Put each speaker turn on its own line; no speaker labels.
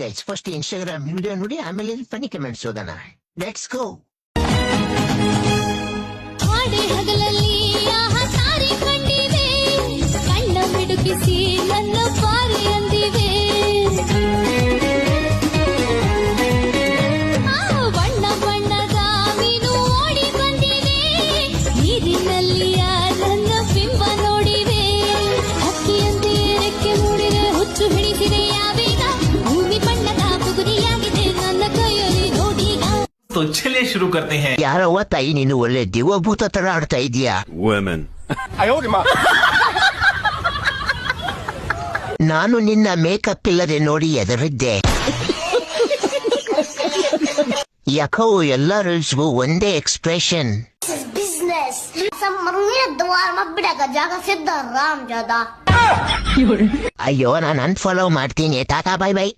Guys first Instagram video ನೋಡಿ ಆಮೇಲೆ funny comments ಓದೋಣ. Let's go.
ಹಾಡೆ ಹಗಲಲ್ಲಿ ಆಹಾ ತಾರೆ ಕಂಡಿವೆ, ಕಣ್ಣ ಮಿಡುಕಿಸಿ ನನ್ನ ಪಾರಿ ಅಂದಿವೆ. ಬಣ್ಣ ಬಣ್ಣದ ಮೀನು ಓಡಿ ಬಂದಿವೆ, ನೀರಿನಲ್ಲಿ ನನ್ನ ಬಿಂಬ ನೋಡಿವೆ. ಹಕ್ಕಿಯಂತೆ ರೆಕ್ಕೆ ಮೂಡಿದೆ, ಹುಚ್ಚು ಹಿಡಿಸಿದೆ ಯಾವೀಗ, ಭೂಮಿ ಬಣ್ಣದ ಬುಗುರಿಯಾಗಿದೆ ನನ್ನ ಕೈಯಲ್ಲಿ ನೋಡೀಗ.
तो चलिए शुरू करते हैं.
ಯಾರವ್ವ ತಾಯಿ ನೀನು ಒಳ್ಳೆ ದಿವ್ಯಭೂತ ತರ ಆಡ್ತಾ ಇದೀಯಾ.
Women.
ನಾನು ನಿನ್ನ ಮೇಕಪ್ ಇಲ್ಲದೆ ನೋಡಿ ಎದರಿದ್ದೆ. ಯಾಕೋ ಎಲ್ಲ ರೀಲ್ಸ್ಗೂ ಒಂದೇ ಎಕ್ಸ್ಪ್ರೆಷನ್.
business. Sammarnya دوار ما بدك جاك سيد الرام جدا.
ಅಯ್ಯೋ ನಾನು ಅನ್ಫಾಲೋ ಮಾಡ್ತೀನಿ. Tata bye bye.